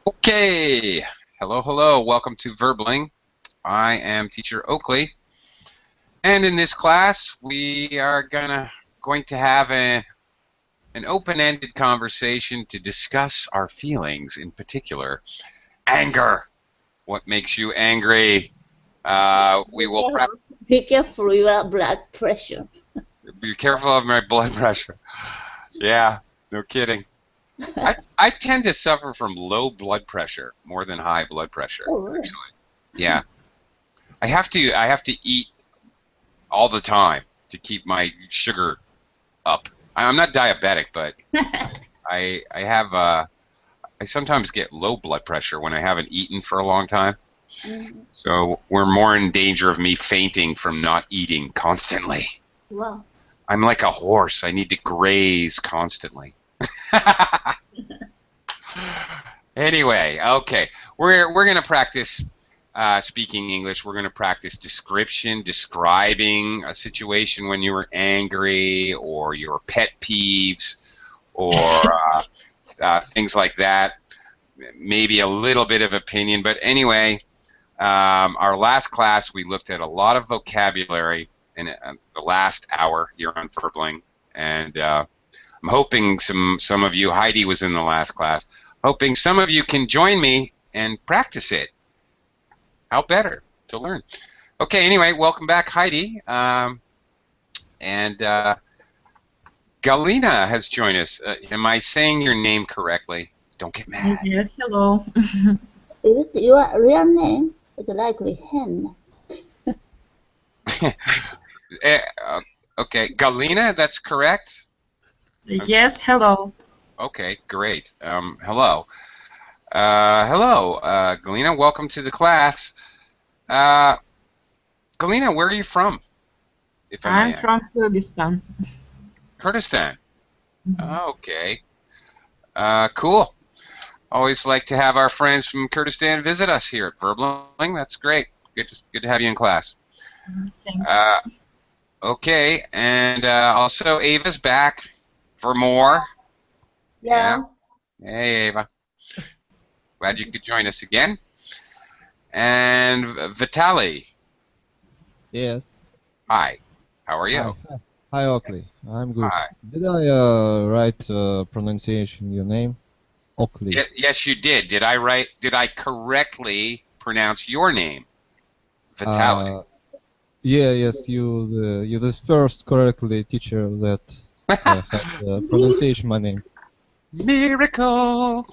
Okay, hello, hello. Welcome to Verbling. I am Teacher Oakley, and in this class, we are going to have an open-ended conversation to discuss our feelings, in particular, anger. What makes you angry? We Be will careful, be careful with your blood pressure. be careful of my blood pressure. Yeah, no kidding. I tend to suffer from low blood pressure more than high blood pressure. Oh, really? Yeah, I have to eat all the time to keep my sugar up. I'm not diabetic, but I have I sometimes get low blood pressure when I haven't eaten for a long time. Mm, So we're more in danger of me fainting from not eating constantly. wow. I'm like a horse. I need to graze constantly. Anyway, okay, we're gonna practice speaking English. We're gonna practice description, describing a situation when you were angry, or your pet peeves, or things like that. Maybe a little bit of opinion, but anyway, our last class we looked at a lot of vocabulary in the last hour here on Verbling, and I'm hoping some of you, Heidi was in the last class, hoping some of you can join me and practice it. How better to learn? Okay, anyway, welcome back, Heidi. And Galina has joined us. Am I saying your name correctly? Don't get mad. Yes, hello. Is it your real name? It's likely Hen. Eh, uh, okay, Galina, that's correct? Yes, hello. Okay, great. Hello. Hello, Galina. Welcome to the class. Uh, Galina, where are you from, if I may I'm ask? from Kyrgyzstan. Kurdistan. Mhm. Okay. Cool. Always like to have our friends from Kurdistan visit us here at Verbling. That's great. Good to have you in class. Thank you. Uh, okay, and also Ava's back for more. Yeah. Yeah. Hey, Ava. Glad you could join us again. And Vitali. Yes. Hi. How are you? Hi. Hi, Oakley. I'm good. Hi. Did I write pronunciation your name? Oakley. Yes, you did. Did I correctly pronounce your name? Vitali. Uh, yeah, yes, you're the first correctly teacher that had pronunciation my name. Miracle.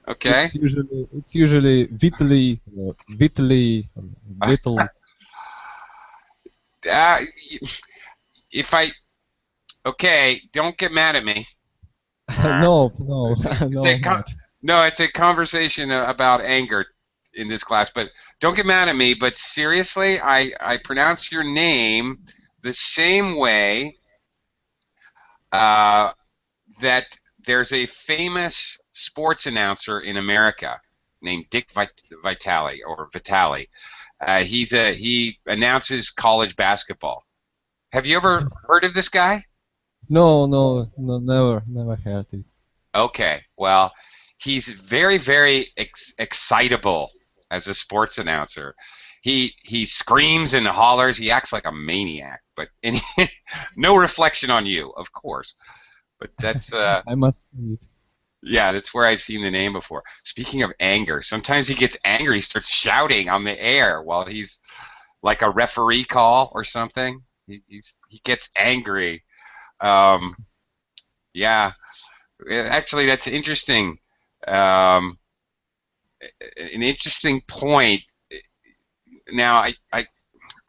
Okay. It's usually Vitaly, Vitaly, Vital. Uh, if I Okay, don't get mad at me. Uh, No, no, it's no, a I'm con- not. no, it's a conversation about anger in this class, but don't get mad at me. But seriously, I pronounce your name the same way uh, that there's a famous sports announcer in America named Dick Vitale or Vitale. He announces college basketball. Have you ever heard of this guy? No, no, no, never had it. Okay, well, he's very, very excitable as a sports announcer. He screams and hollers. He acts like a maniac, but no reflection on you, of course. But that's I must see it. yeah, that's where I've seen the name before. Speaking of anger, sometimes he gets angry. He starts shouting on the air while he's like a referee call or something. He gets angry. Um, yeah. Actually, that's interesting. Um, an interesting point. Now, I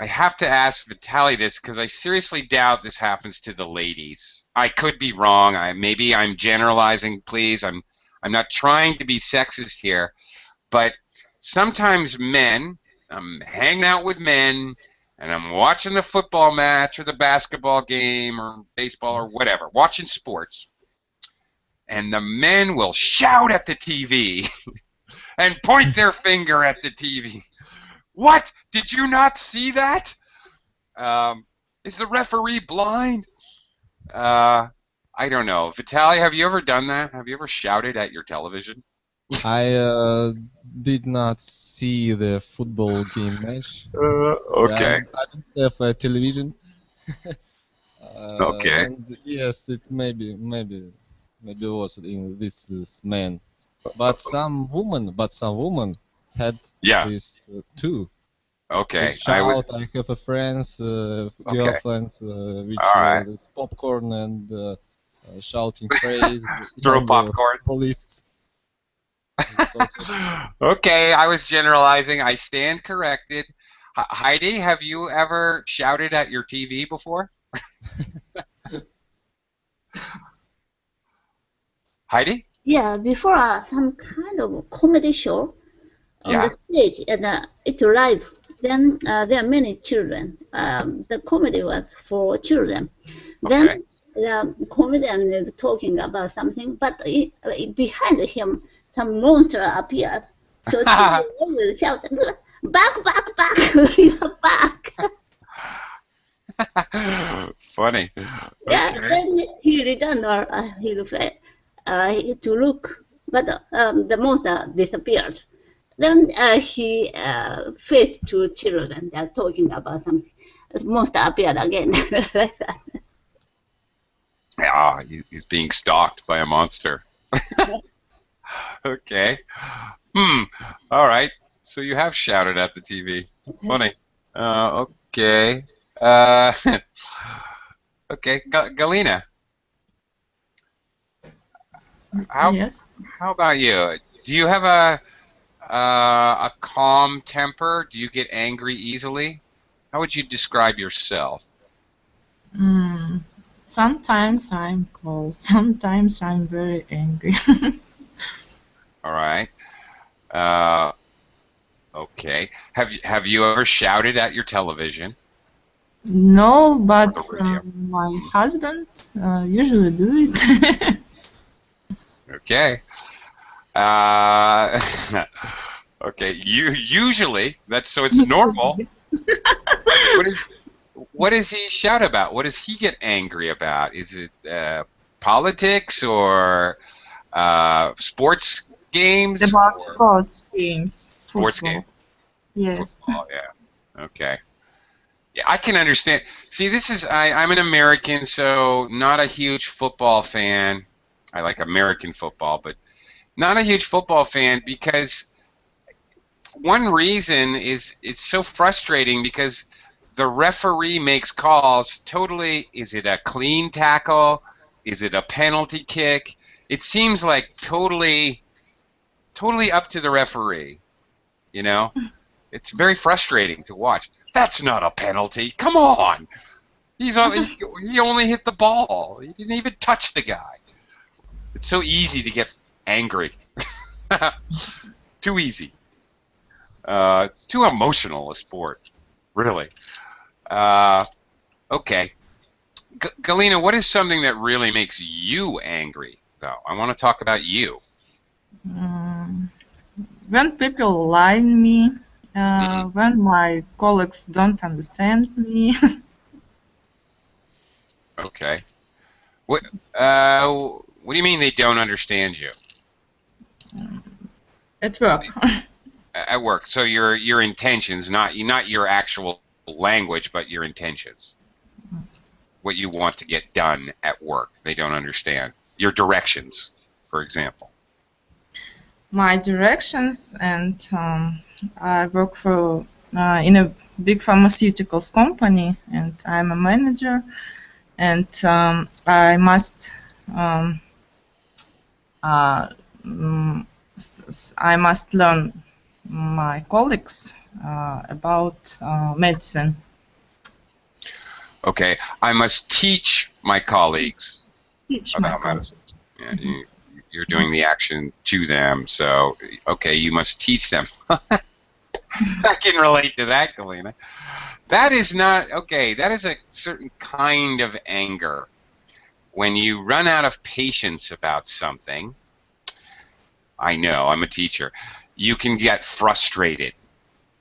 have to ask Vitaly this because I seriously doubt this happens to the ladies. I could be wrong. Maybe I'm generalizing. Please, I'm not trying to be sexist here, but sometimes men, I'm hanging out with men, and I'm watching the football match or the basketball game or baseball or whatever, watching sports, and the men will shout at the TV and point their finger at the TV. What? Did you not see that? Um, is the referee blind? Uh, I don't know. Vitaly, have you ever done that? Have you ever shouted at your television? I did not see the football game match. Okay. I didn't have a television. Okay. And yes, it maybe was in this man. But some woman had Yeah. this too. They Okay. I would. shout, "I have a friends, Okay. girlfriend, which All right. this popcorn and shouting phrase Throw on the popcorn. police." So Okay, I was generalizing. I stand corrected. Heidi, have you ever shouted at your TV before? Heidi? Yeah, before some kind of comedy show on Yeah. the stage, and it's live. Then there are many children. The comedy was for children. Okay. Then the comedian is talking about something, but behind him, some monster appeared. So children always shout, "Back, back, back! You're back!" Funny. Yeah, Okay. then he returned or to look, but the monster disappeared. Then he faced two children. They're talking about something. The monster appeared again, like that. Ah, he's being stalked by a monster. Okay. All right. So you have shouted at the TV. Funny. Okay. Okay. Galina, how Yes. how about you? Do you have a calm temper? Do you get angry easily? How would you describe yourself? Mm, sometimes I'm cold. Sometimes I'm very angry. All right. Uh, okay. Have you ever shouted at your television No, or but the radio? my husband usually do it. Okay. Okay. Usually that's so it's normal. What is what does he shout about? What does he get angry about? Is it politics or sports games About or sports games, sports football. game? Yes. Football, yeah. Okay. Yeah, I can understand. See, I'm an American, so not a huge football fan. I like American football, but not a huge football fan because one reason is it's so frustrating because the referee makes calls totally. Is it a clean tackle? Is it a penalty kick? It seems like totally up to the referee. You know, it's very frustrating to watch. That's not a penalty. Come on. He only hit the ball. He didn't even touch the guy. It's so easy to get angry. Too easy. It's too emotional a sport, really. Okay. Galina, what is something that really makes you angry, though? I want to talk about you. Mm, when people lie on me, when my colleagues don't understand me. Okay. What what do you mean they don't understand you? At work. At work. So your intentions, not your actual language, but your intentions. What you want to get done at work. They don't understand. Your directions, for example. My directions, and I work for in a big pharmaceuticals company, and I'm a manager, and I must uh, mm, I must learn my colleagues about medicine. Okay. I must teach my colleagues Teach my about colleagues. medicine. Yeah, you're doing the action to them, so okay, you must teach them. I can relate to that, Galina. That is not okay. That is a certain kind of anger. When you run out of patience about something, I know, I'm a teacher, you can get frustrated.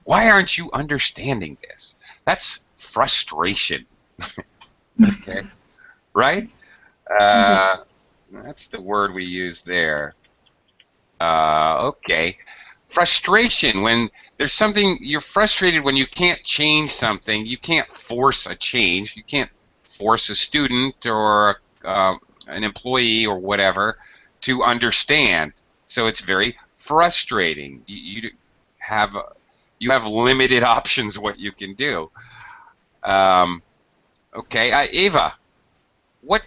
Why aren't you understanding this? That's frustration. Okay, right? That's the word we use there. Okay. Frustration, when there's something, you're frustrated when you can't change something. You can't force a change. You can't force a student or an employee or whatever to understand. So it's very frustrating. You have limited options what you can do. Okay, Ava, what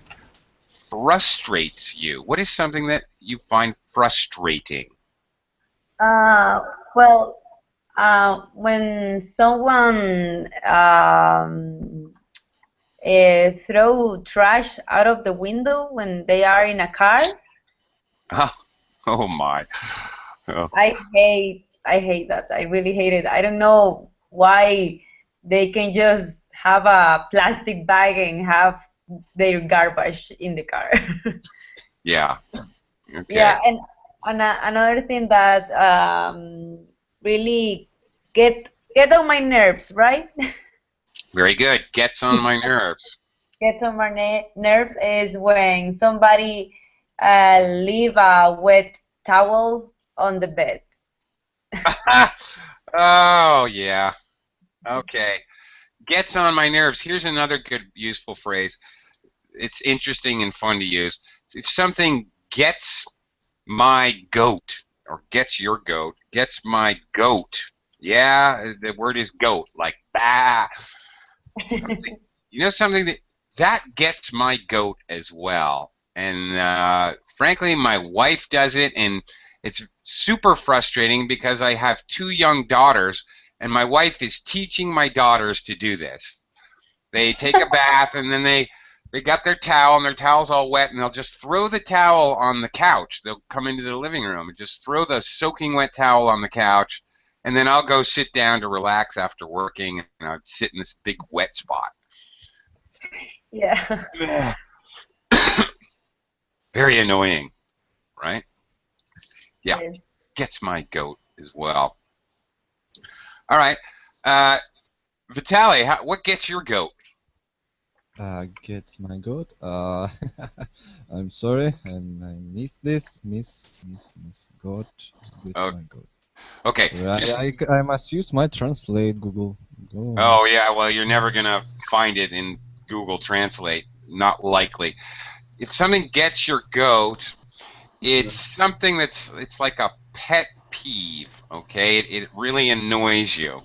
frustrates you? What is something that you find frustrating? Well, when someone throw trash out of the window when they are in a car, Oh my. Oh. I hate that. I really hate it. I don't know why they can just have a plastic bag and have their garbage in the car. Yeah. Okay. Yeah, and another thing that really get on my nerves, right? Very good. Gets on my nerves. Gets on my nerves is when somebody leave a wet towel on the bed. Oh, yeah. Okay. Gets on my nerves. Here's another good, useful phrase. It's interesting and fun to use. If something gets my goat, or gets your goat, gets my goat. Yeah, the word is goat, like bah. You know something that gets my goat as well. And frankly, my wife does it, and it's super frustrating because I have 2 young daughters, and my wife is teaching my daughters to do this. They take a bath, and then they got their towel, and their towel's all wet, and they'll just throw the towel on the couch. They'll come into the living room and just throw the soaking wet towel on the couch, and then I'll go sit down to relax after working, and I'll sit in this big wet spot. Yeah. Very annoying, right? Yeah, Yes. gets my goat as well. All right, Vitaly, what gets your goat? Gets my goat. I'm sorry, and I missed this. Miss goat. Gets Oh. my goat. Okay. I must use my translate Google. Go. Oh yeah, well you're never gonna find it in Google Translate. Not likely. If something gets your goat, it's something it's like a pet peeve. Okay, it really annoys you.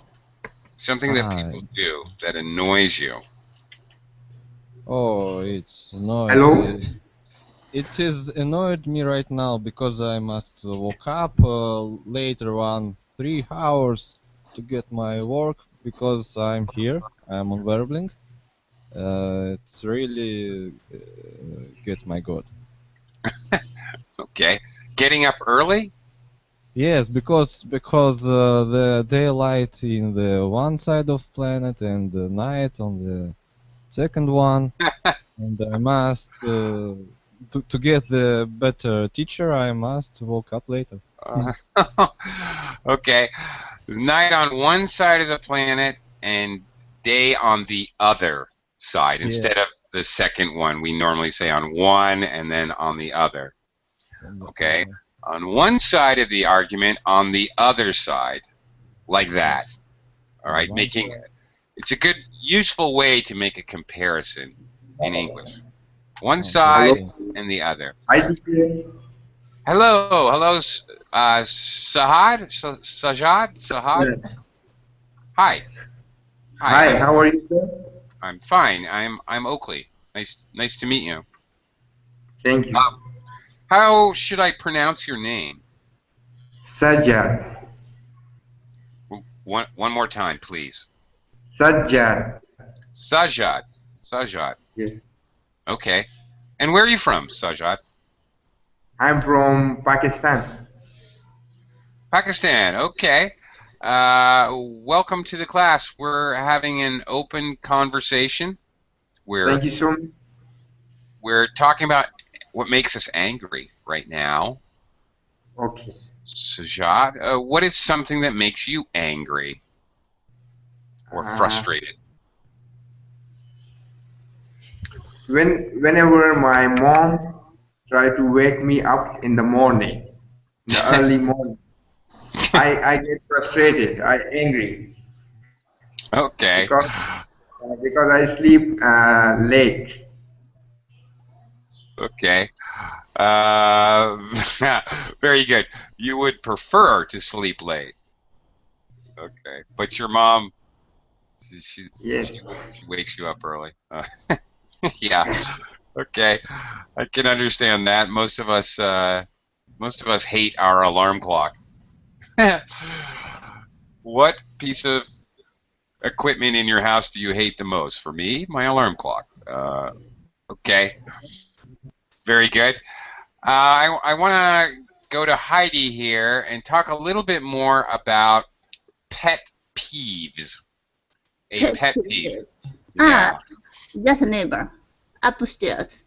Something that people do that annoys you. Oh, it's annoyed. Hello? It is annoyed me right now because I must wake up later on 3 hours to get my work because I'm here. I'm on Verbling. It's really gets my goat. Okay, getting up early. Yes, because the daylight in the one side of planet and the night on the second one, and I must to get the better teacher. I must wake up later. Okay, night on one side of the planet and day on the other side. Instead of the second one, we normally say on one and then on the other. Okay, on one side of the argument, on the other side, like that. All right, it's a good, useful way to make a comparison in English. One side and the other. Hello, Sahad? Sahad? Hi. Hi, how are you, sir? I'm fine. I'm Oakley. Nice to meet you. Thank you. How should I pronounce your name? Sajjad. One more time, please. Sajjad. Sajjad. Yes. Okay. And where are you from, Sajjad? I'm from Pakistan. Pakistan. Okay. Welcome to the class. We're having an open conversation. Thank you so much. We're talking about what makes us angry right now. Okay. Sajjad, what is something that makes you angry or frustrated? Whenever my mom try to wake me up in the morning, in the early morning. I get frustrated. I angry Okay. because I sleep late. Okay. Very good. You would prefer to sleep late. Okay. But your mom, she wakes you up early. Yeah. Okay. I can understand that. Most of us hate our alarm clock. What piece of equipment in your house do you hate the most? For me, my alarm clock. Okay. Very good. I want to go to Heidi here and talk a little bit more about pet peeves. A pet peeve. Yeah. Just a neighbor upstairs.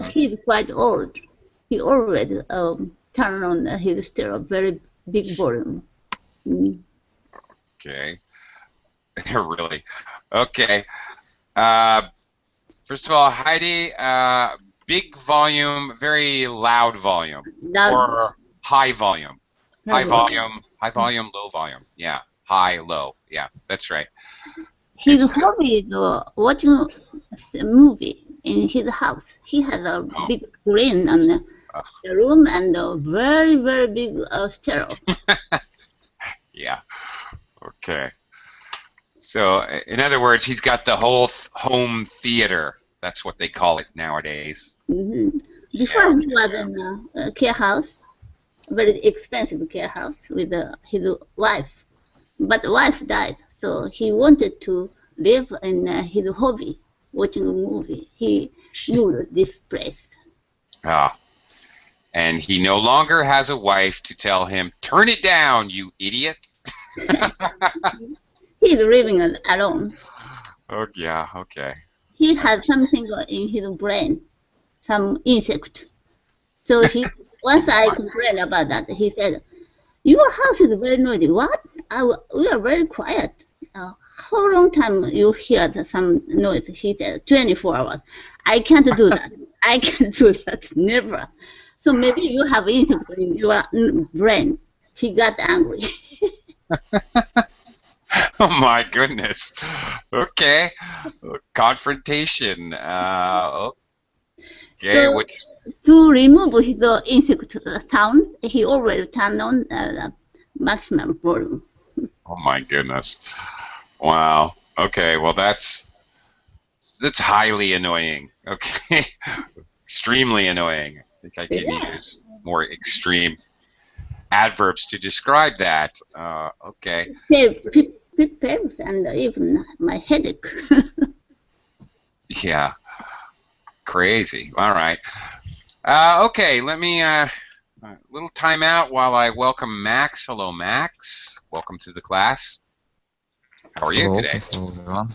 He's quite old. He always turn on his stereo very big volume. Okay. Really? Okay. First of all, Heidi, big volume, very loud volume, or high volume. High volume, low volume. Yeah, high, low. Yeah, that's right. His hobby is watching a movie in his house. He has a big screen in the room and a very, very big stereo. Yeah. Okay. So, in other words, he's got the whole home theater. That's what they call it nowadays. Mm-hmm. Before he was in a care house, very expensive care house with his wife. But the wife died, so he wanted to live in his hobby, watching a movie. He moved this place. Ah. And he no longer has a wife to tell him, "Turn it down, you idiot." He's living alone. Oh, yeah, okay. He has something in his brain, some insect. So once I complained about that, he said, "Your house is very noisy." What? We are very quiet. How long time you hear some noise? He said, 24 hours. I can't do that. I can't do that. Never. So maybe you have insect in your brain. He got angry. Oh my goodness. Okay. Confrontation. Okay. So, to remove his insect sound, he always turn on maximum volume. Oh my goodness. Wow. Okay. Well, that's highly annoying. Okay. Extremely annoying. I think I can use more extreme adverbs to describe that. Okay. Pit pains and even my headache. Yeah. Crazy. All right. Okay. Let me little time out while I welcome Max. Hello, Max. Welcome to the class. How are you today? Hello, everyone.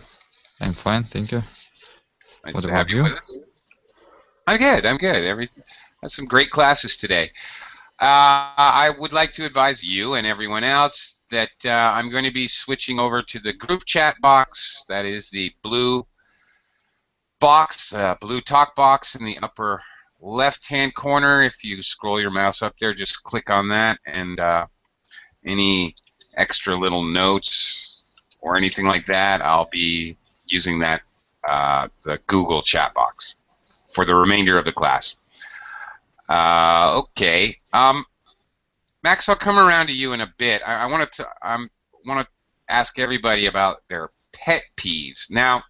I'm fine, thank you. Nice to have you with us. I'm good. I'm good. Had some great classes today. I would like to advise you and everyone else that I'm going to be switching over to the group chat box. That is the blue box, blue talk box in the upper left-hand corner. If you scroll your mouse up there, just click on that, and any extra little notes or anything like that, I'll be using that the Google chat box for the remainder of the class. Okay. Max, I'll come around to you in a bit. I want to ask everybody about their pet peeves. Now,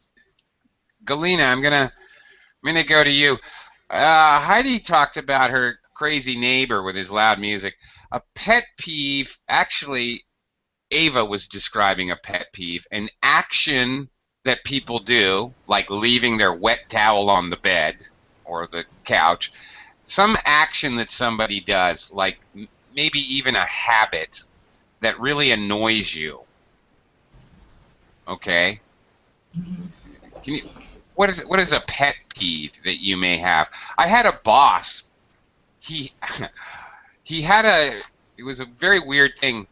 Galina, I'm gonna go to you. Heidi talked about her crazy neighbor with his loud music. A pet peeve, actually, Ava was describing a pet peeve, an action that people do, like leaving their wet towel on the bed or the couch. Some action that somebody does, like maybe even a habit that really annoys you. Okay? What is a pet peeve that you may have? I had a boss. He had it was a very weird thing.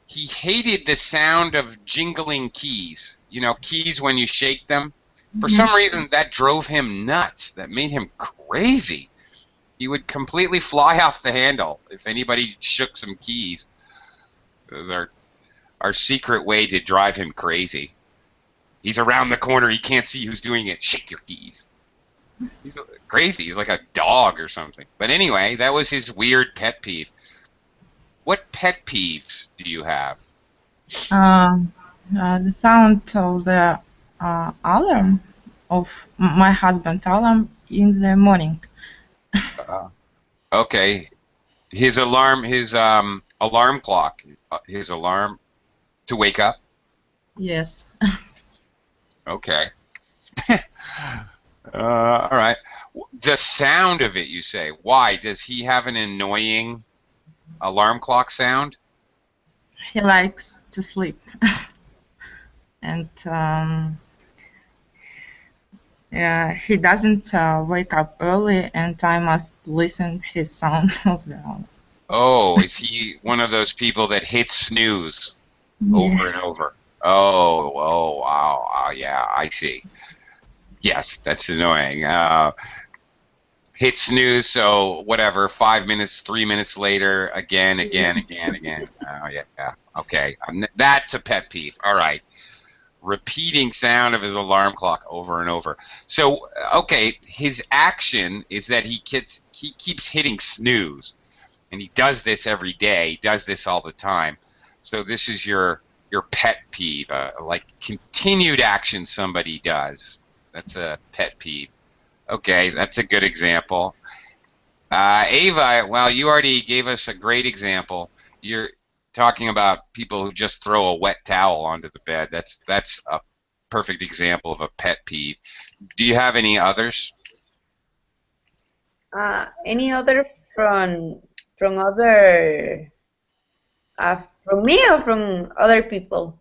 He hated the sound of jingling keys. You know, keys when you shake them. For some reason, that drove him nuts. That made him crazy. He would completely fly off the handle if anybody shook some keys. Those are our secret way to drive him crazy. He's around the corner. He can't see who's doing it. Shake your keys. He's crazy. He's like a dog or something. But anyway, that was his weird pet peeve. What pet peeves do you have? The sound of the alarm of my husband's alarm in the morning. Okay, his alarm clock, his alarm to wake up. Yes. Okay. All right. The sound of it, you say. Why? Does he have an annoying alarm clock sound? He likes to sleep. And yeah, he doesn't wake up early, and I must listen his sound of the alarm. Oh, is he one of those people that hits snooze over Yes. and over? Oh, wow. Oh, yeah, I see. Yes, that's annoying. Hit snooze, so whatever, 5 minutes, 3 minutes later, again. Oh, yeah. Okay, that's a pet peeve. All right. Repeating sound of his alarm clock over and over. So, okay, his action is that he keeps hitting snooze, and he does this every day. He does this all the time. So this is your pet peeve, like continued action somebody does. That's a pet peeve. Okay, that's a good example. Ava, well, you already gave us a great example. You're talking about people who just throw a wet towel onto the bed. That's a perfect example of a pet peeve. Do you have any others? Any other from other from me or from other people?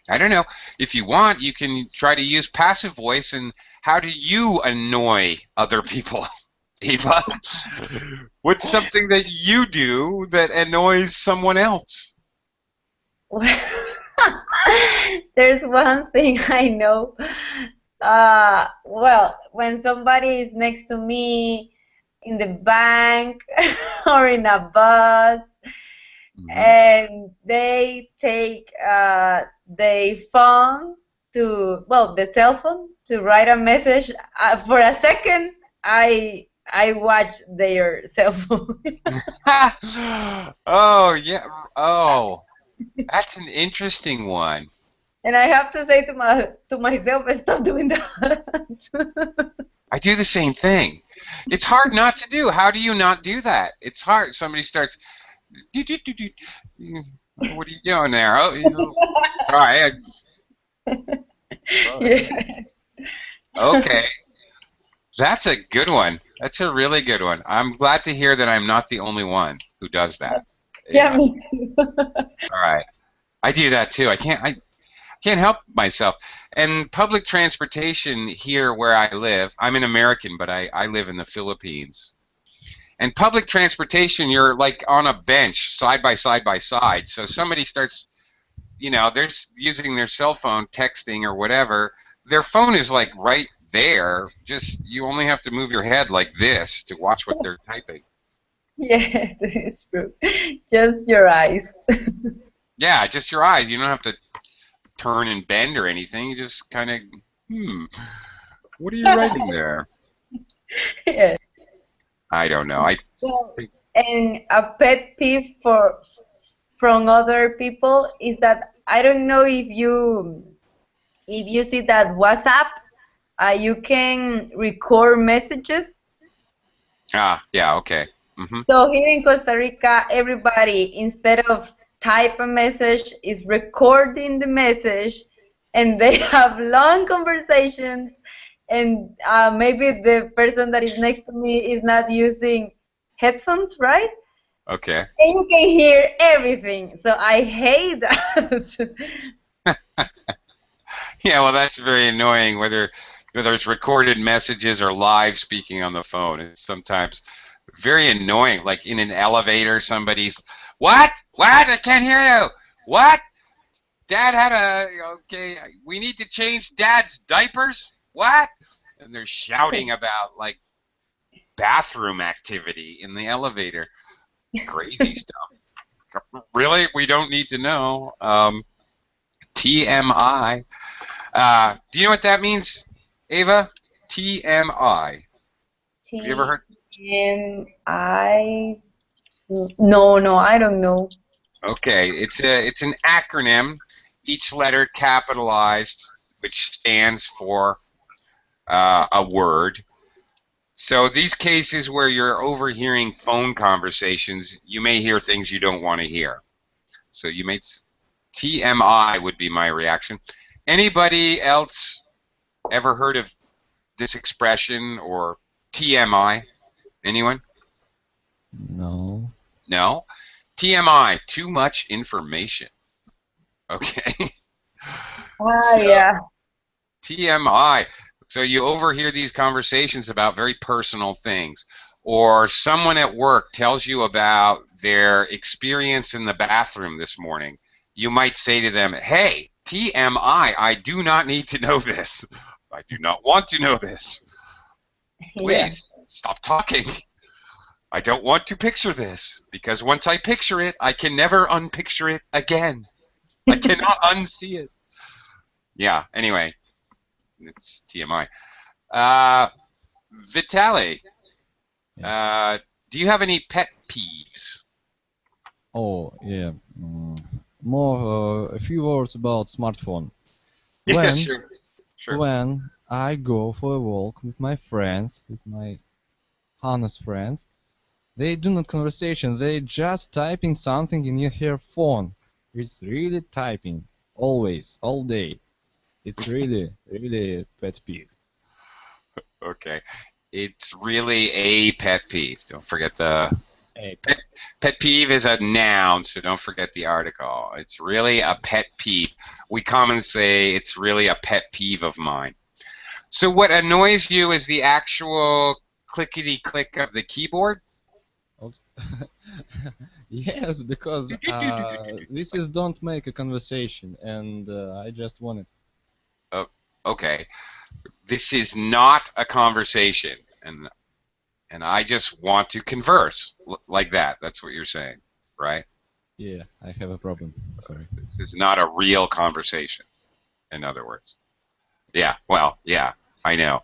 I don't know. If you want, you can try to use passive voice. And how do you annoy other people, Eva? What's something that you do that annoys someone else? There's one thing I know. Well, when somebody is next to me in the bank or in a bus, and they take their phone the cell phone to write a message. For a second, I watch their cell phone. Oh, yeah. Oh, that's an interesting one. And I have to say to myself, stop doing that. I do the same thing. It's hard not to do. How do you not do that? It's hard. Somebody starts. What are you doing there? Oh, all right. Yeah. Okay. That's a good one. That's a really good one. I'm glad to hear that I'm not the only one who does that. Yeah, me too. All right. I do that too. I can't help myself. And public transportation here where I live, I'm an American, but I live in the Philippines. And public transportation, you're like on a bench, side by side by side. So somebody starts, they're using their cell phone, texting or whatever. Their phone is like right there. Just you only have to move your head like this to watch what they're typing. Yes, it's true. Just your eyes. Yeah, just your eyes. You don't have to turn and bend or anything. You just kind of, what are you writing there? Yeah. I don't know. And a pet peeve from other people is that I don't know if you see that WhatsApp, you can record messages. Yeah, okay. So here in Costa Rica, everybody, instead of type a message, is recording the message, and they have long conversations, and maybe the person that is next to me is not using headphones, right? Okay. And you can hear everything. So I hate that. Yeah, well, that's very annoying, whether it's recorded messages or live speaking on the phone. It's sometimes very annoying, like in an elevator, somebody's, what? I can't hear you. What? Dad had okay, we need to change Dad's diapers? What? And they're shouting about, like, bathroom activity in the elevator. Crazy stuff. Really? We don't need to know. TMI. Do you know what that means, Ava? TMI. Have you ever heard? TMI? No, I don't know. Okay, it's an acronym, each letter capitalized, which stands for a word. So these cases where you're overhearing phone conversations, you may hear things you don't want to hear. So you may TMI would be my reaction. Anybody else ever heard of this expression or TMI? Anyone? No. No? TMI, too much information. Okay. Yeah. TMI. So you overhear these conversations about very personal things. Or someone at work tells you about their experience in the bathroom this morning. You might say to them, hey, TMI, I do not need to know this. I do not want to know this. Please, stop talking. I don't want to picture this, because once I picture it, I can never unpicture it again. I cannot unsee it. Yeah, anyway, it's TMI. Vitaly, do you have any pet peeves? Oh, yeah. A few words about smartphone. Yeah, sure. When I go for a walk with my friends, with my honest friends, they do not conversation, they just typing something in your phone. It's really typing, always, all day. It's really, really a pet peeve. Okay. It's really a pet peeve. Don't forget the... Pet peeve is a noun, so don't forget the article. It's really a pet peeve. We commonly say it's really a pet peeve of mine. So what annoys you is the actual clickety-click of the keyboard? Yes, because this is don't make a conversation, and I just want it. Oh, okay. This is not a conversation, and I just want to converse like that. That's what you're saying, right? Yeah, I have a problem. Sorry. It's not a real conversation, in other words. Yeah, well, yeah, I know.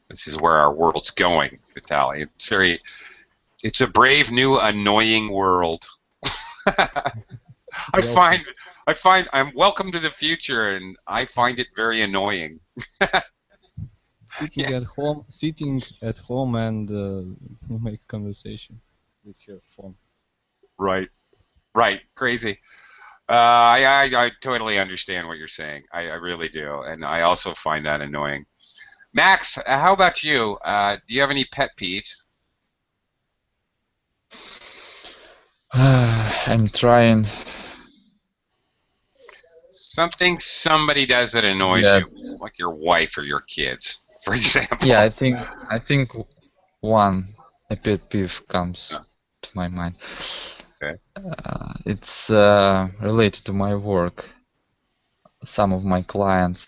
This is where our world's going, Vitaly. It's a brave new annoying world. I find I'm welcome to the future, and I find it very annoying. Sitting at home and make conversation with your phone. Right, crazy. I totally understand what you're saying. I really do, and I also find that annoying. Max, how about you? Do you have any pet peeves? I'm trying. Something somebody does that annoys you, like your wife or your kids, for example. Yeah, I think a pet peeve comes to my mind. Okay. It's related to my work. Some of my clients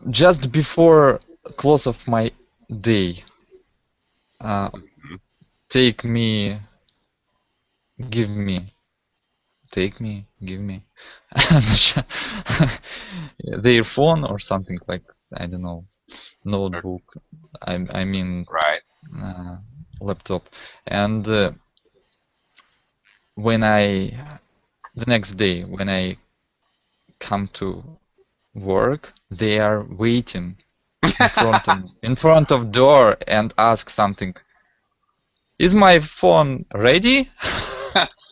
just before close of my day, give me, I'm not sure. Their phone or something like, I don't know, notebook. I mean, right. Laptop. And the next day when I come to work, they are waiting in front of door and ask something. Is my phone ready?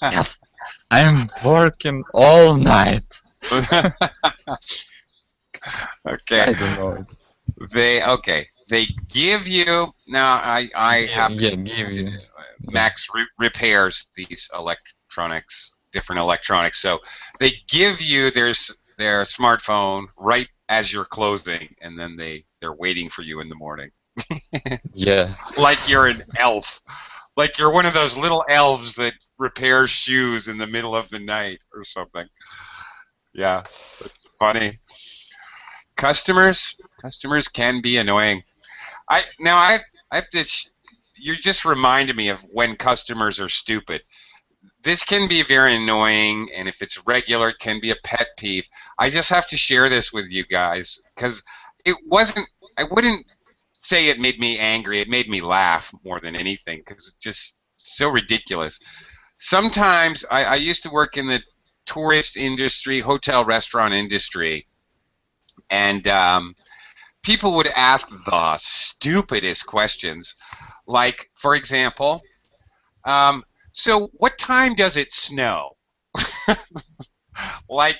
Yes. I'm working all night. Okay. I don't know. They give you now. I have give you. Max repairs these different electronics. So they give you their smartphone right as you're closing, and then they're waiting for you in the morning. Yeah. Like you're an elf. Like you're one of those little elves that repairs shoes in the middle of the night or something. Yeah, that's funny. Customers can be annoying. I have to. You just reminded me of when customers are stupid. This can be very annoying, and if it's regular, it can be a pet peeve. I just have to share this with you guys because it wasn't. I wouldn't say it made me angry. It made me laugh more than anything because it's just so ridiculous. Sometimes I used to work in the tourist industry, hotel restaurant industry, and people would ask the stupidest questions. Like, for example, so what time does it snow? Like,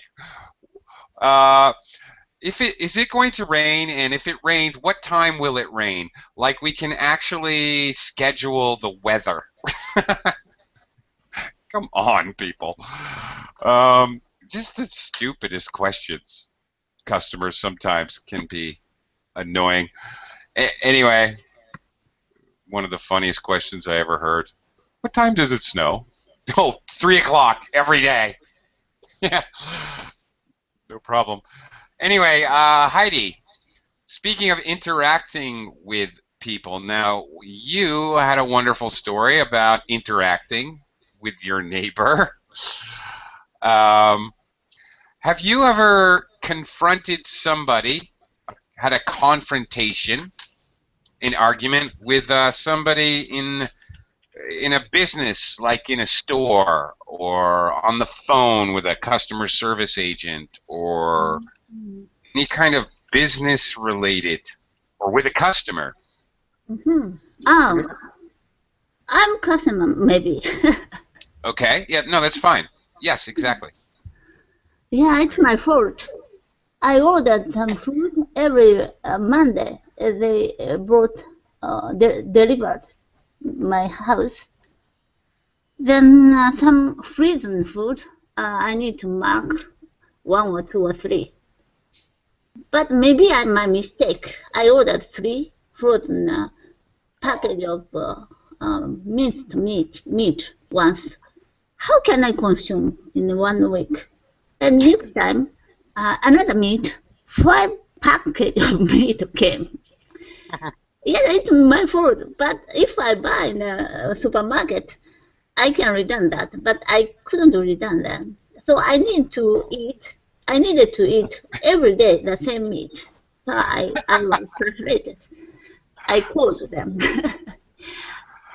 is it going to rain, and if it rains, what time will it rain? Like we can actually schedule the weather. Come on, people. Just the stupidest questions. Customers sometimes can be annoying. Anyway, one of the funniest questions I ever heard. What time does it snow? Oh, 3 o'clock every day. Yeah, no problem. Anyway, Heidi, speaking of interacting with people, now you had a wonderful story about interacting with your neighbor. Have you ever confronted somebody, had a confrontation, an argument with somebody in a business, like in a store, or on the phone with a customer service agent, or any kind of business related, or with a customer? I'm customer, maybe. Okay, yeah, no, that's fine. Yes, exactly. Yeah, it's my fault. I ordered some food every Monday. They delivered my house. Then some frozen food, I need to mark 1 or 2 or 3. But maybe my mistake. I ordered 3 frozen package of minced meat once. How can I consume in 1 week? And next time, another meat, 5 package of meat came. Yeah, it's my fault. But if I buy in a supermarket, I can return that. But I couldn't return that. So I needed to eat every day the same meat. So I was frustrated. I called them.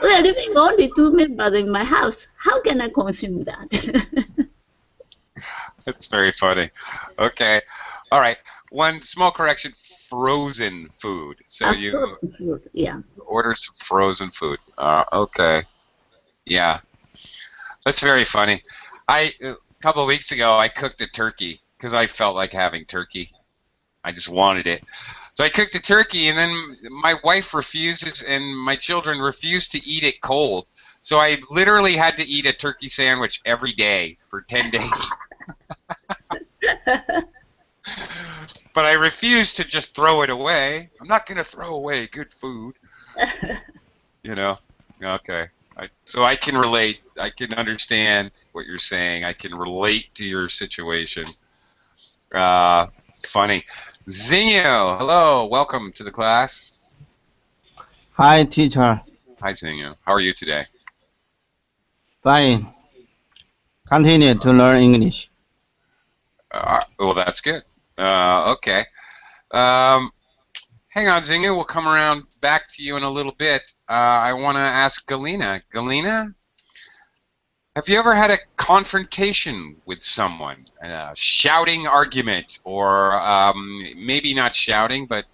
We are living only 2 members in my house. How can I consume that? That's very funny. Okay. All right. One small correction, frozen food. So you frozen food, yeah. ordered some frozen food. Okay. Yeah. That's very funny. A couple of weeks ago, I cooked a turkey because I felt like having turkey. I just wanted it. So I cooked a turkey, and then my wife refuses, and my children refuse to eat it cold. So I literally had to eat a turkey sandwich every day for 10 days. But I refused to just throw it away. I'm not going to throw away good food. You know? Okay. So I can relate. I can understand what you're saying. I can relate to your situation. Funny. Zinyo, hello. Welcome to the class. Hi, teacher. Hi, Zinyo. How are you today? Fine. Continue to learn English. Well, that's good. Okay. Hang on, Zinyo. We'll come around back to you in a little bit. I want to ask Galina. Galina, have you ever had a confrontation with someone? A shouting argument, or maybe not shouting, but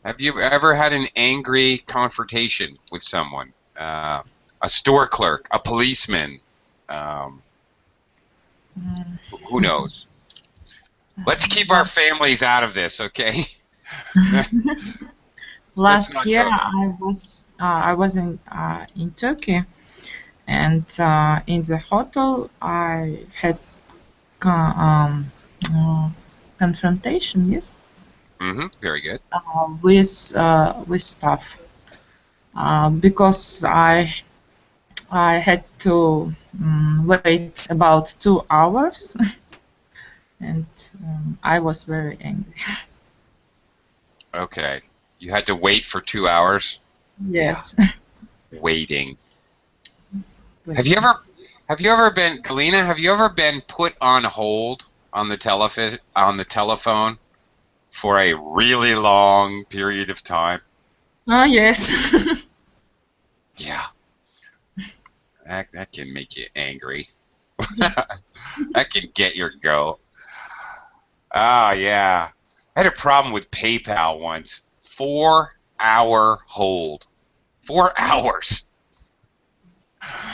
have you ever had an angry confrontation with someone? A store clerk, a policeman, who knows? Let's keep our families out of this, okay? Last year I was in Turkey, and in the hotel I had confrontation, yes. Very good. With staff. because I had to wait about 2 hours, and I was very angry. Okay. You had to wait for 2 hours? Yes. Waiting. Have you ever been, Galina, have you ever been put on hold on the telephone for a really long period of time? Oh, yes. Yeah. That can make you angry. That can get your goat. Ah, yeah. I had a problem with PayPal once. 4-hour hold. 4 hours.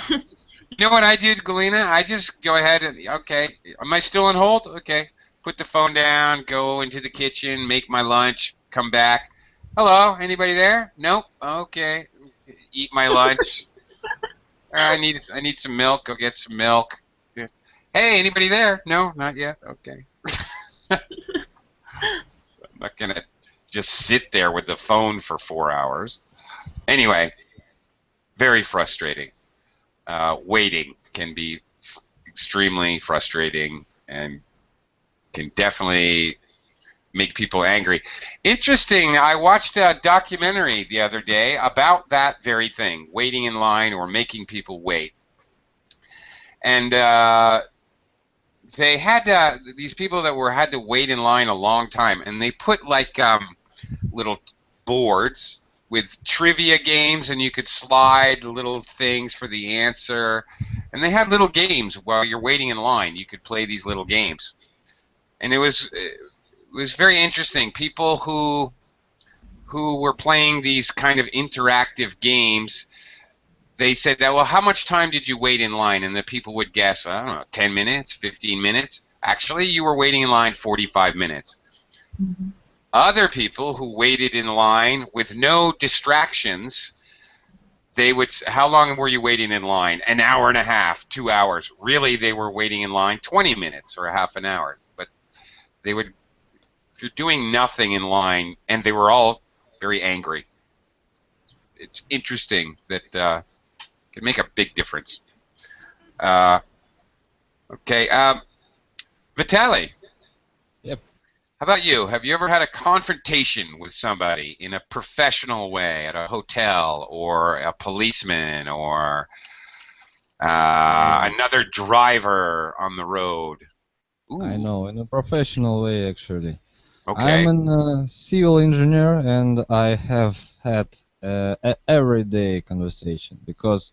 You know what I did, Galina? I just go ahead and, okay, am I still on hold? Okay. Put the phone down, go into the kitchen, make my lunch, come back. Hello, anybody there? Nope. Okay. Eat my lunch. I need some milk. Go get some milk. Hey, anybody there? No, not yet. Okay. I'm not gonna just sit there with the phone for 4 hours. Anyway, very frustrating. Waiting can be extremely frustrating and can definitely make people angry. Interesting, I watched a documentary the other day about that very thing, waiting in line or making people wait. And they had these people that had to wait in line a long time, and they put like little boards with trivia games, and you could slide little things for the answer. And they had little games while you're waiting in line. You could play these little games, and it was very interesting. People who were playing these kind of interactive games, they said that, well, how much time did you wait in line? And the people would guess, I don't know, 10 minutes, 15 minutes. Actually, you were waiting in line 45 minutes. Mm-hmm. Other people who waited in line with no distractions, they would, how long were you waiting in line? An hour and a half, 2 hours. Really, they were waiting in line 20 minutes or half an hour. But they would, if you're doing nothing in line, and they were all very angry. It's interesting that can make a big difference. Okay, Vitaly. Yep. How about you? Have you ever had a confrontation with somebody in a professional way at a hotel, or a policeman, or another driver on the road? Ooh. I know, in a professional way, actually. Okay. I'm a civil engineer, and I have had a everyday conversation because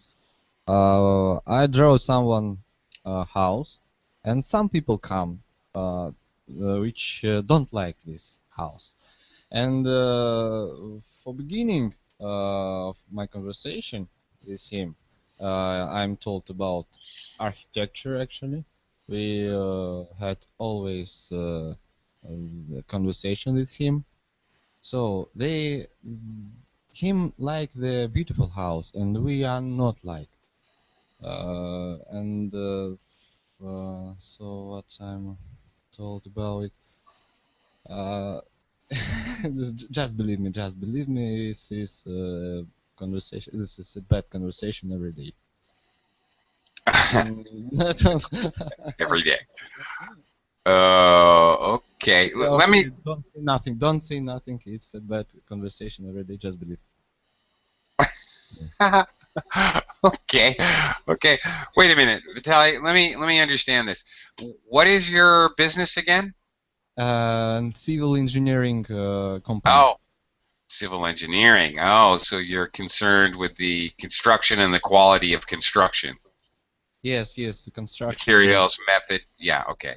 I draw someone house, and some people come which don't like this house. And for beginning of my conversation with him, I'm told about architecture. Actually, we had always a conversation with him. So they him like the beautiful house, and we are not like. So what I'm told about it. Just believe me. Just believe me. This is conversation. This is a bad conversation every day. Every day. Okay. Let me. Don't say nothing. Don't say nothing. It's a bad conversation every day. Just believe. Okay. Okay. Wait a minute, Vitaly. Let me understand this. What is your business again? Civil engineering company. Oh, civil engineering. Oh, so you're concerned with the construction and the quality of construction. Yes, yes, the construction. Materials, method. Yeah, okay.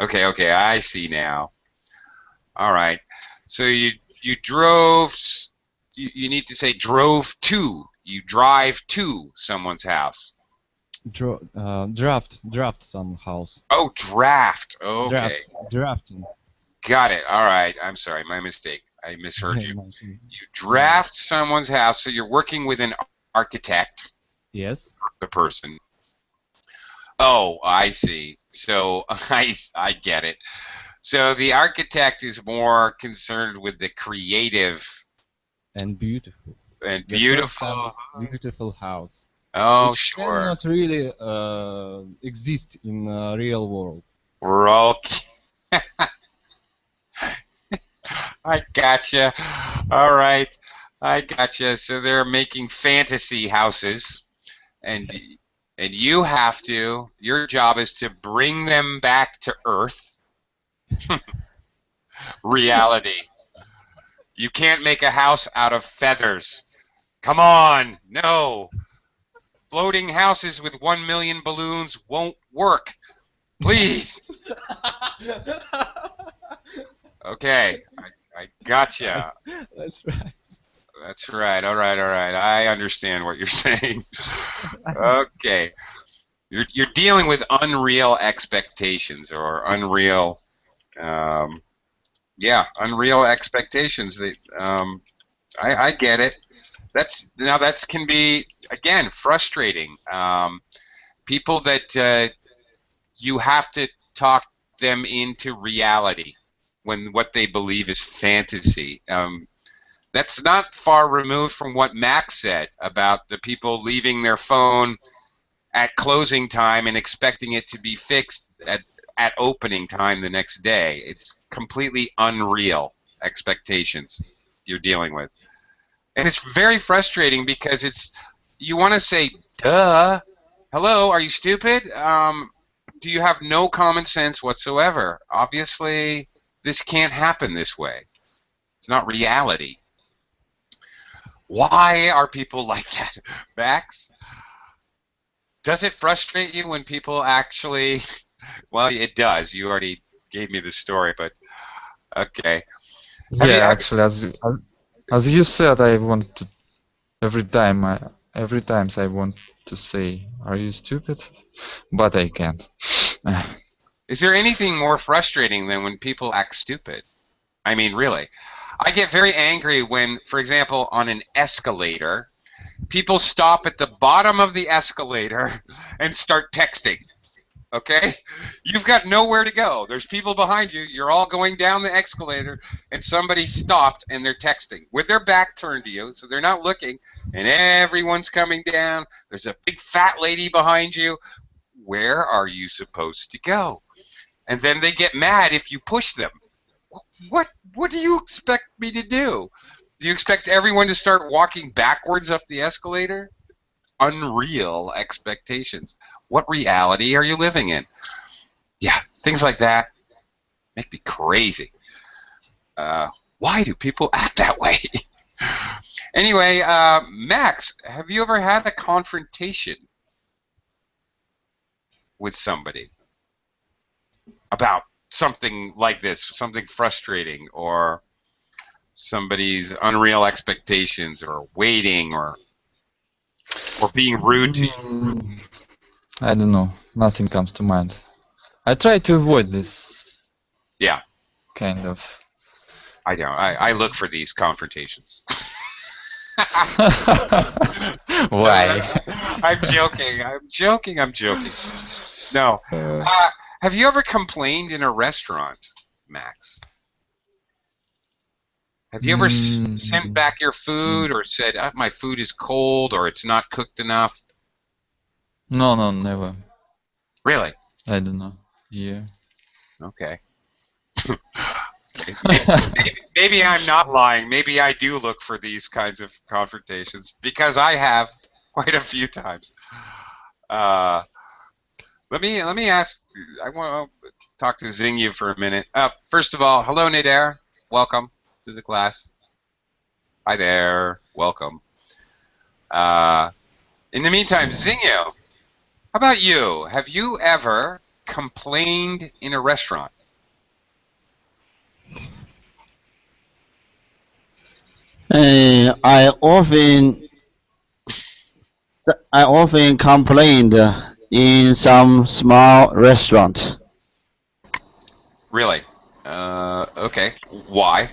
Okay, I see now. All right. So you drove, you need to say drove to. You drive to someone's house. Draft some house. Oh, draft. Okay. Drafting. Got it. All right. I'm sorry. My mistake. I misheard you. You draft someone's house, so you're working with an architect. Yes. The person. Oh, I see. So I get it. So the architect is more concerned with the creative and beautiful. and The beautiful. first and beautiful house. Oh, Which sure. cannot really exist in real world. We're all. I gotcha. All right, I gotcha. So they're making fantasy houses, and you have to. Your job is to bring them back to Earth. Reality. You can't make a house out of feathers. Come on, no. Floating houses with 1 million balloons won't work. Please. Okay, I gotcha. That's right. That's right. All right. All right. I understand what you're saying. Okay. You're dealing with unreal expectations or unreal, unreal expectations. That I get it. That can be again frustrating. People that you have to talk them into reality when what they believe is fantasy. That's not far removed from what Max said about the people leaving their phone at closing time and expecting it to be fixed at opening time the next day. It's completely unreal expectations you're dealing with. And it's very frustrating because you want to say, duh, hello, are you stupid? Do you have no common sense whatsoever? Obviously, this can't happen this way. It's not reality. Why are people like that, Max? Does it frustrate you when people actually... Well, it does. You already gave me the story, but... Okay. Yeah, actually, as you said, I want to... Every time I want to say, are you stupid? But I can't. Is there anything more frustrating than when people act stupid? I mean, really. I get very angry when, for example, on an escalator, people stop at the bottom of the escalator and start texting. Okay? You've got nowhere to go. There's people behind you. You're all going down the escalator, and somebody stopped, and they're texting with their back turned to you, so they're not looking, and everyone's coming down. There's a big fat lady behind you. Where are you supposed to go? And then they get mad if you push them. What do you expect me to do? Do you expect everyone to start walking backwards up the escalator? Unreal expectations. What reality are you living in? Yeah, things like that make me crazy. Why do people act that way? Anyway, Max, have you ever had a confrontation with somebody about something like this, something frustrating, or somebody's unreal expectations, or waiting, or being rude to you? I don't know. Nothing comes to mind. I try to avoid this. Yeah. Kind of. I know. I look for these confrontations. Why? I'm joking. No. Have you ever complained in a restaurant, Max? Have you ever sent back your food or said, my food is cold or it's not cooked enough? No, never. Really? I don't know. Yeah. Okay. Maybe I'm not lying. Maybe I do look for these kinds of confrontations because I have quite a few times. Let me ask. I want to talk to Xingyu for a minute. First of all, hello, Nader. Welcome to the class. Hi there. Welcome. In the meantime, Xingyu, how about you? Have you ever complained in a restaurant? I often complained in some small restaurants. Really? Okay. Why?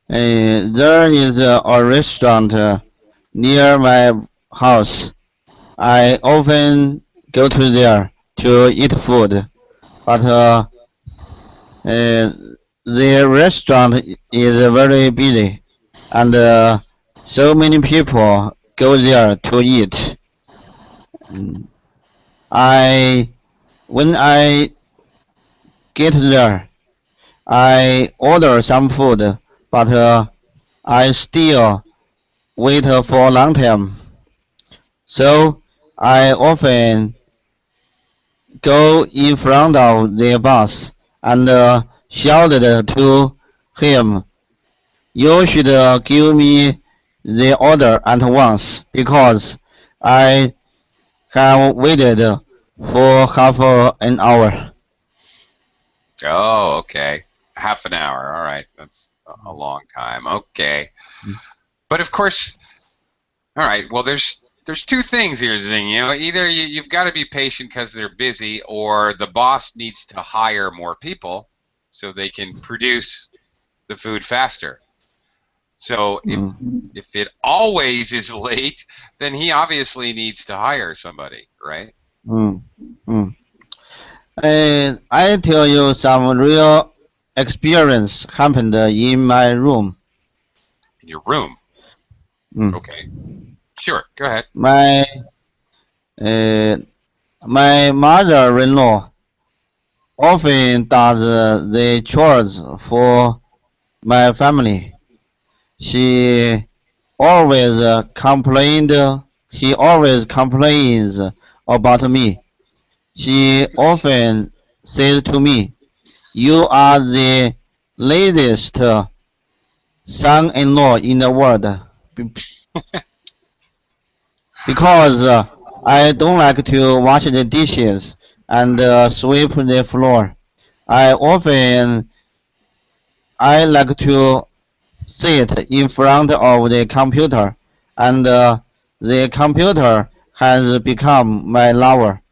There is a restaurant near my house. I often go to there to eat food, but the restaurant is very busy. and so many people go there to eat. When I get there, I order some food, but I still wait for a long time. So I often go in front of the boss and shouted to him, "You should give me the order at once, because I have waited for half an hour." Oh, okay. Half an hour. All right. That's a long time. Okay. But of course, all right. Well, there's two things here, Zing. You know, either you've got to be patient because they're busy, or the boss needs to hire more people so they can produce the food faster. So if it always is late, then he obviously needs to hire somebody, right? And I tell you some real experience happened in my room. In your room? Okay. Sure, go ahead. My mother-in-law often does the chores for my family. He always complains about me. She often says to me, "You are the latest son-in-law in the world." Because I don't like to wash the dishes and sweep the floor. I like to sit in front of the computer, and the computer has become my lover.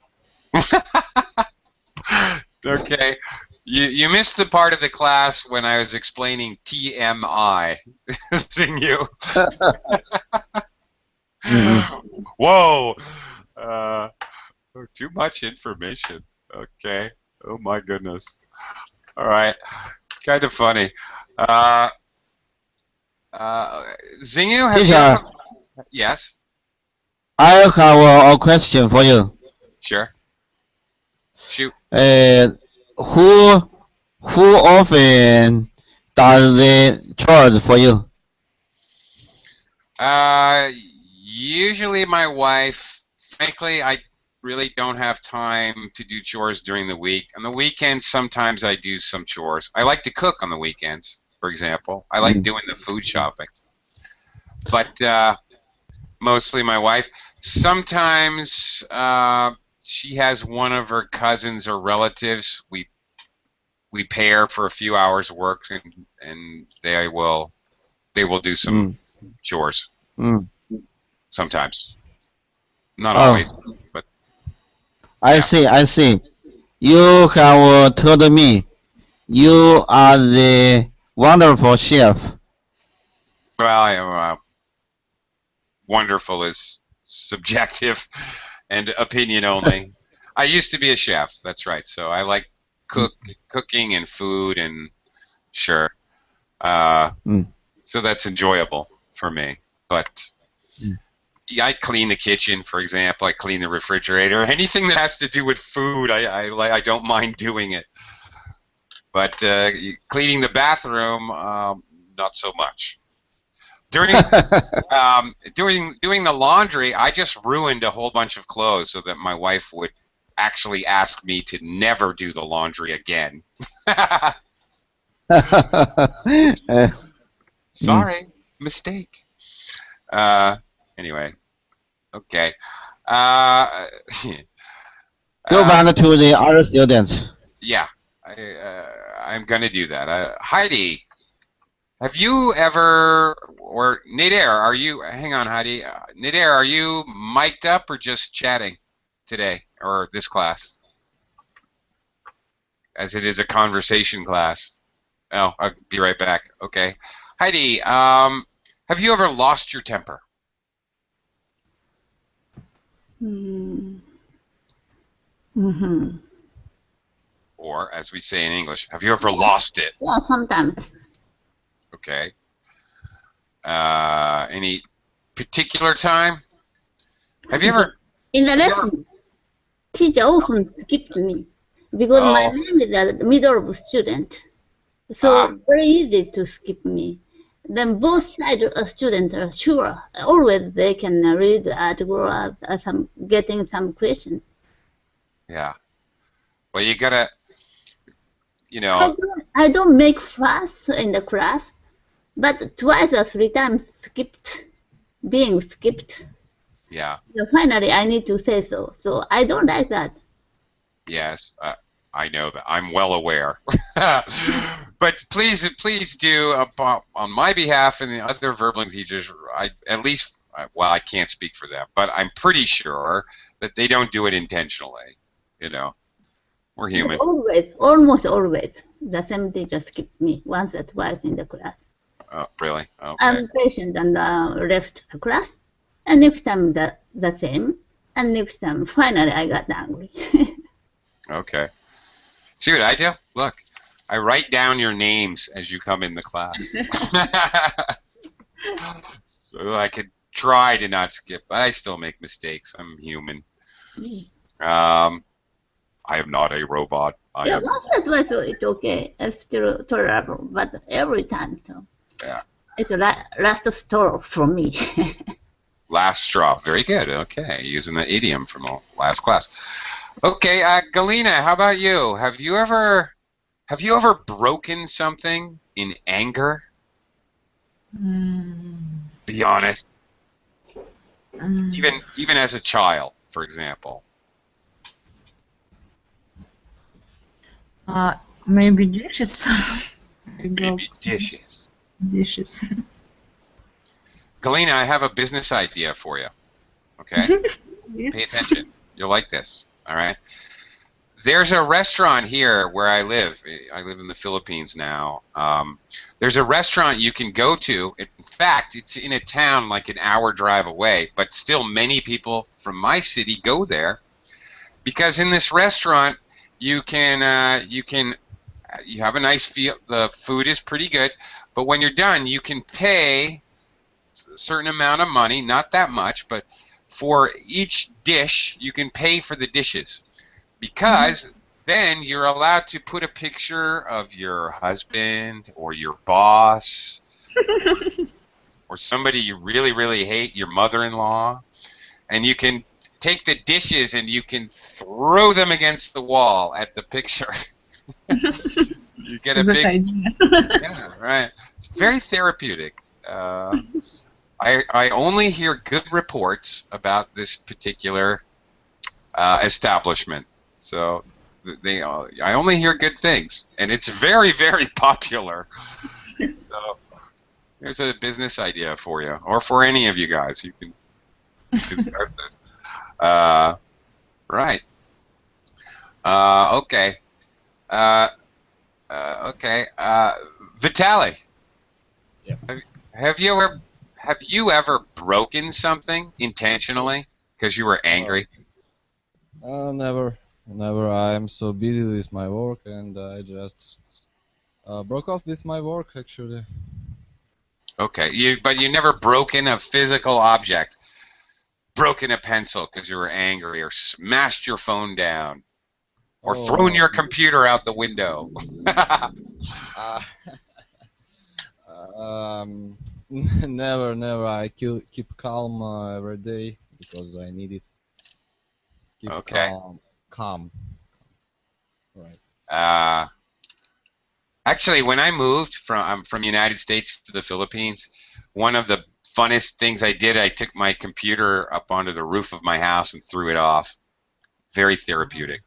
Okay. You missed the part of the class when I was explaining TMI. Zing you. Whoa. Too much information. Okay. Oh my goodness. All right. Kind of funny. Zingu, have Teacher, yes? I have a question for you. Sure. Shoot. Who often does the chores for you? Usually my wife. Frankly, I really don't have time to do chores during the week. On the weekends, sometimes I do some chores. I like to cook on the weekends, for example. I like doing the food shopping. But mostly my wife. Sometimes she has one of her cousins or relatives. We pair for a few hours work, and they will do some chores. Sometimes. Not always, but I see. You have told me you are the wonderful chef. well, I am, wonderful is subjective and opinion only. I used to be a chef. That's right. So I like cooking and food, and sure. So that's enjoyable for me. But yeah, I clean the kitchen, for example. I clean the refrigerator. Anything that has to do with food, I don't mind doing it. But cleaning the bathroom, not so much. Doing the laundry, I just ruined a whole bunch of clothes so that my wife would actually ask me to never do the laundry again. Sorry, mistake. Anyway, okay. Go back to the other students. Yeah, I'm gonna do that. Heidi, have you ever, or Nader, are you? Hang on, Heidi. Nader, are you mic'd up or just chatting today or this class? As it is a conversation class. Oh, I'll be right back. Okay, Heidi, have you ever lost your temper? Or, as we say in English, have you ever lost it? Yeah, sometimes. Okay. Any particular time? Have you ever? In the lesson, teacher often skipped me because my Oh. name is at the middle of student. So very easy to skip me. Then both sides of students are sure. Always they can read the article or getting some question. Yeah. Well, you gotta, you I know. I don't make fuss in the class, but twice or three times being skipped. Yeah. So finally, I need to say so. So I don't like that. Yes. I know that. I'm well aware. But please do on my behalf and the other verbal teachers. Well, I can't speak for them, but I'm pretty sure that they don't do it intentionally. You know, we're human. But always, almost always, the same teacher skipped me once or twice in the class. Oh, really? Okay. I'm patient and left the class, and next time the same, and next time finally I got angry. Okay. See what I do? Look, I write down your names as you come in the class. So I could try to not skip, but I still make mistakes. I'm human. I am not a robot. Yeah, once or twice it's okay. It's still tolerable, but every time, so Yeah. it's a last straw for me. Last straw. Very good. Okay, using the idiom from the last class. Okay, Galina, how about you? Have you ever broken something in anger? Be honest. Even as a child, for example. Maybe dishes. Maybe dishes. Dishes. Galina, I have a business idea for you. Okay? Pay attention. You'll like this. All right? There's a restaurant here where I live. I live in the Philippines now. There's a restaurant you can go to. In fact, it's in a town like an hour drive away, but still many people from my city go there because in this restaurant you have a nice feel. The food is pretty good, but when you're done, you can pay a certain amount of money, not that much, but for each dish, you can pay for the dishes. Because then you're allowed to put a picture of your husband or your boss or somebody you really, really hate, your mother-in-law, and you can take the dishes and you can throw them against the wall at the picture. You get a big idea. Yeah, right. It's very therapeutic. I only hear good reports about this particular establishment. So I only hear good things, and it's very, very popular. So there's a business idea for you, or for any of you guys. You can start that. Right. Okay. Okay. Vitaly. Yeah. Have you ever broken something intentionally because you were angry? Never. I am so busy with my work, and I just broke off with my work actually. Okay, but you never broken a physical object, broken a pencil because you were angry, or smashed your phone down, or thrown your computer out the window. Never. I keep calm every day because I need it. Keep Okay. calm. Right. Actually, when I moved from United States to the Philippines, one of the funnest things I did, I took my computer up onto the roof of my house and threw it off. Very therapeutic.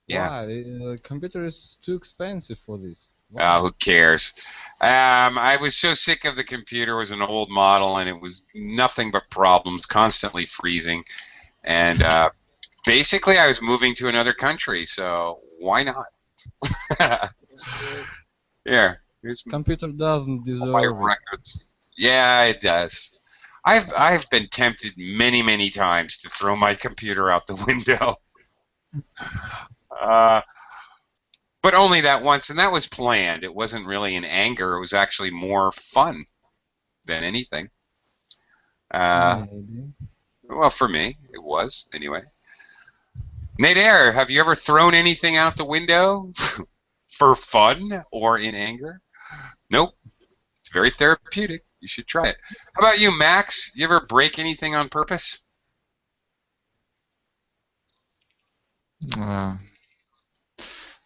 Yeah. Why? Computer is too expensive for this. Who cares? I was so sick of the computer. It was an old model, and it was nothing but problems, constantly freezing. And basically, I was moving to another country, so why not? Yeah. Computer doesn't deserve my it. records. Yeah, it does. I've been tempted many times to throw my computer out the window. But only that once, and that was planned. It wasn't really in anger. It was actually more fun. than anything. Well, for me, it was anyway. Nate Air, have you ever thrown anything out the window for fun or in anger? Nope. It's very therapeutic. You should try it. How about you, Max? You ever break anything on purpose? Never.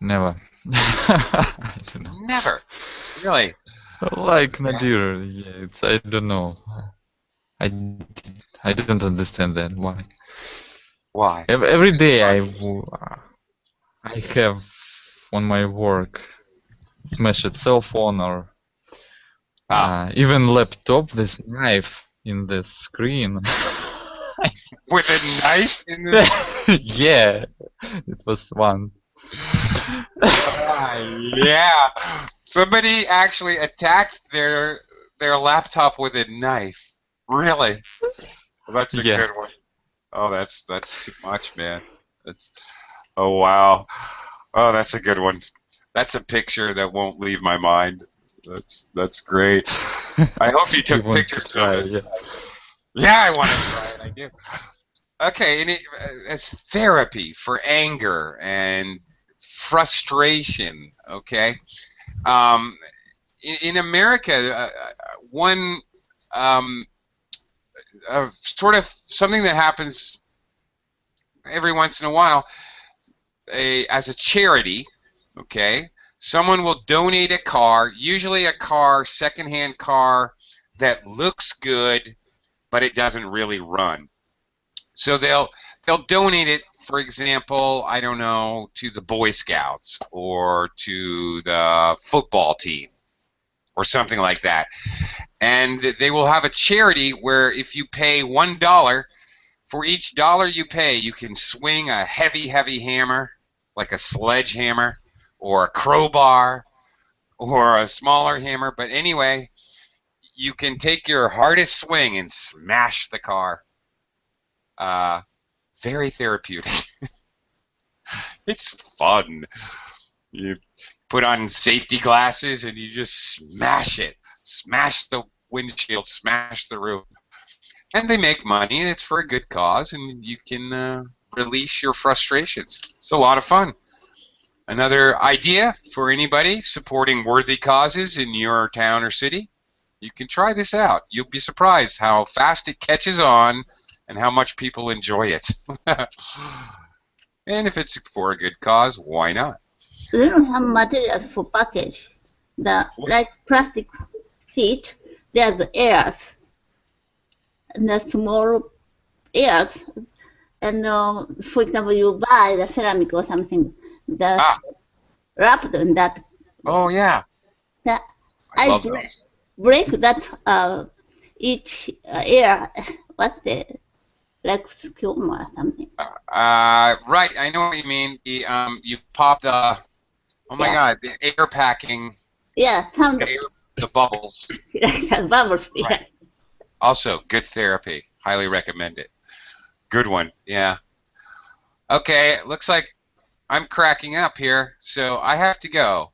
I don't know. Never. Really? Like Nadir, yeah, I don't know. I didn't understand that. Why? Why? Every day I have on my work smashed cell phone or even laptop. This knife in the screen. With a knife in the Yeah, it was one. Yeah. Somebody actually attacked their laptop with a knife. Really? Well, that's a good one. Oh, that's too much, man. Oh wow. Oh, that's a good one. That's a picture that won't leave my mind. That's great. I hope you took pictures of it. Yeah, I want to try it. I do. Okay, and it's therapy for anger and frustration. Okay, in America, one sort of something that happens every once in a while, as a charity. Okay, someone will donate a car, usually a secondhand car that looks good, but it doesn't really run. So they'll donate it, for example, I don't know, to the Boy Scouts or to the football team or something like that. And they will have a charity where if you pay $1, for each dollar you pay, you can swing a heavy, heavy hammer, like a sledgehammer or a crowbar or a smaller hammer. But anyway, you can take your hardest swing and smash the car. Very therapeutic. It's fun. You put on safety glasses and you just smash it. Smash the windshield, smash the roof. And they make money, and it's for a good cause, and you can release your frustrations. It's a lot of fun. Another idea for anybody supporting worthy causes in your town or city, you can try this out. You'll be surprised how fast it catches on and how much people enjoy it. And if it's for a good cause, why not? They don't have materials for package. Like plastic seat, there's earth. And the small earth. And for example, you buy the ceramic or something that's wrapped in that. Oh, yeah. I break that each air. What's the like skewer or something? Right, I know what you mean. You pop the the air packing. Yeah, the bubbles. Bubbles. Right. Yeah. Also, good therapy. Highly recommend it. Good one. Yeah. Okay, looks like I'm cracking up here, so I have to go.